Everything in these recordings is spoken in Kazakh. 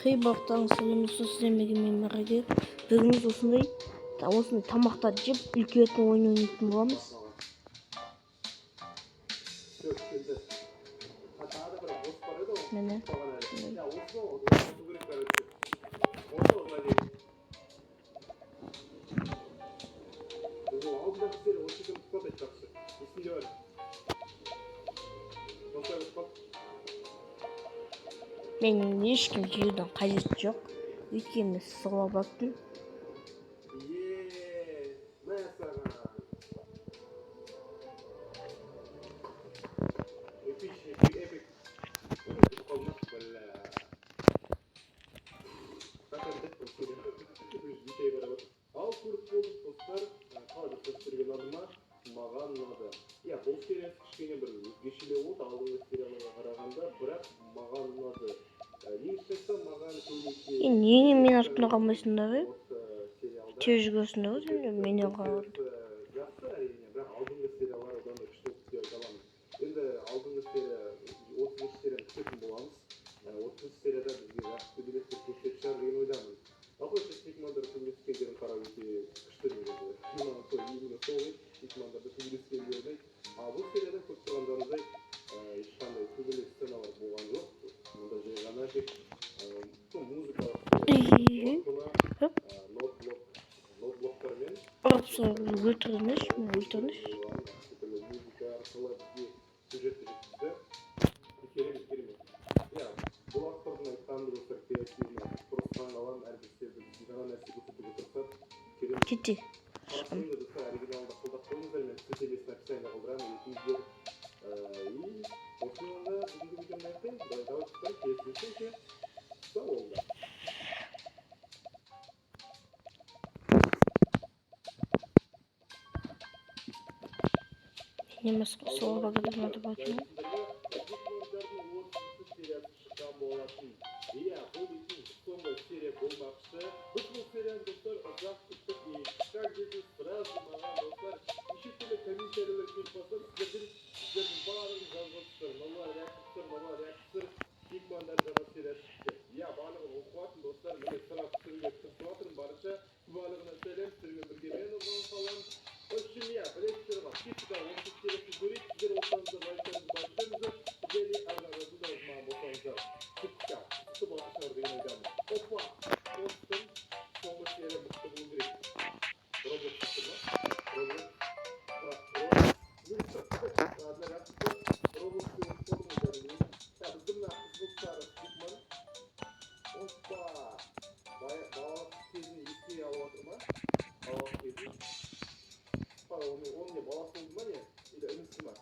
Hey bақтан сәлеметсіз сіздермен мен Мәрәде. Бүгін осындай тамақтарды жеп үлкейетін ойын ойнайтын боламыз. Міне. Мен ешкім жеудің қажеті жоқ. Өйткені сығылап бақтым. Маған ұнады. Иә, бұл сериясы кішкене бір өзгешелеу болды, алдыңғы серияларға қарағанда, бірақ маған ұнады. Негізі айтсам, маған көбінесе Неге мен артына қалмайсыңдар? Тез жүресіңдер ғой, менен қарағанда. жақсы әрине, бірақ алдыңғы сериялар одан да күшті болып деп айта аламын. Енді алдыңғы серия 30 серияны күтетін боламыз. 30 серияда бізге жақсы төбелестер көрсетіп шығар деген ойдамын. Осылайша Стикмандар төбелескендерін қарау өте күшті негізі. Именно сол Стикмандарды төбелескендерін. Бұл серияда көп тұрғандарындай ешқандай төбелес сценалар болған жоқ. Мұнда жай ғана тек музыкалық ноутблоктармен Өлтірініш. музыка арқылы бізге сюжетті жеткізді. Керемет. Иә, бұл автордың айтқаны достар креативно құрысқан алам әрбір серді жаңа нәрсе көрсетуге тырысады. Кетті. Қарасыңыздар достар, оригиналда қолдап қойыңыздар, мен сілтемесін описаниеда қалдырамын, өтіңіздер. И осы жолында бүгінгі видеоны аяқтаймыз. Давай достар, келесінші сау болыңдар. Немес сол бағдарламада bakayım. Иә, бұл дейтін соңғы серия болмақшы. Біз бұл серияны достар ұзақ күттік. Как деді, сразу маған достар неше түрлі комментарийлер келіп бастады. Сіздердің барлығын жазғансыздар. Мама реакция, Стикмандар жаңа серия шықты. Иә, барлығын оқыватырмын достар. Міне сыра түсіруге тырысып жатырмын барынша. Барлығына сәлем, сіздермен бірге мен ұзған қалам. В общем, иә, білесіздер ма, Стикмандар 30 сериясын көрейік. Сіздер оқсаңыздар, лайктарыңызды баршаңыздар. Және арнағызды да ұзмаған болсаңыздар. Күтті болашағыр деген ойдамын. Опа! Достым, соңғы серия мықты болу керек. Робот шықты ма? Робот. Біздің қызылсары Стикман. Опа! Балалық кезін еске алып отыр ма? Балалық кезін. Оның не баласы болды ма не? Или інісі ма?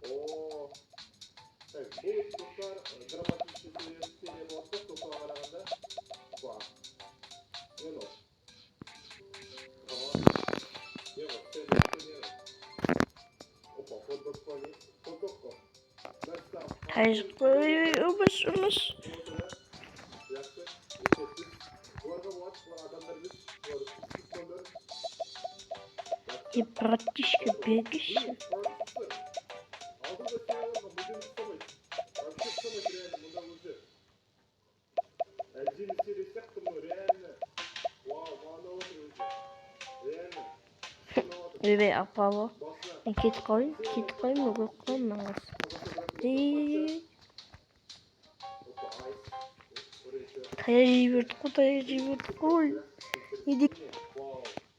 Ооо! Так, бұл достар драматический серия болса, тоқыға қарағанда. Опа! Не ол? И братишка бегаешь. Ой, апалы. Мен кетіп қойым, өгіп қойым маңыз. Тая жіберді қой.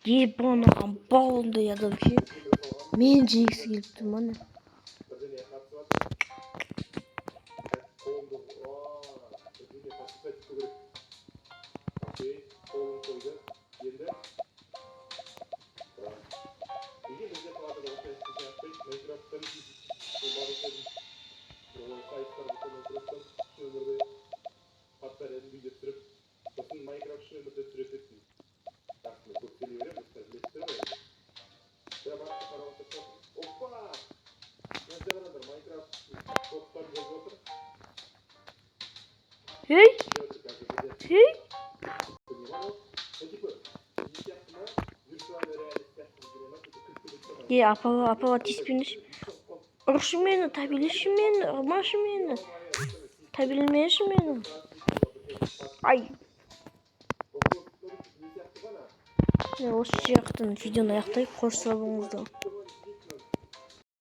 Ебанаған балындай адам ше. Мен жегісі келіп тұр мана. Hey. Апала тиіспеңіз. Ұршы мені, табелеші мені, ұрмашы мені. Табелмеші мені. Ай. Вопросы не сияқты ғана. Осы жақтан видеоны аяқтайық. Қош сау болыңыздар.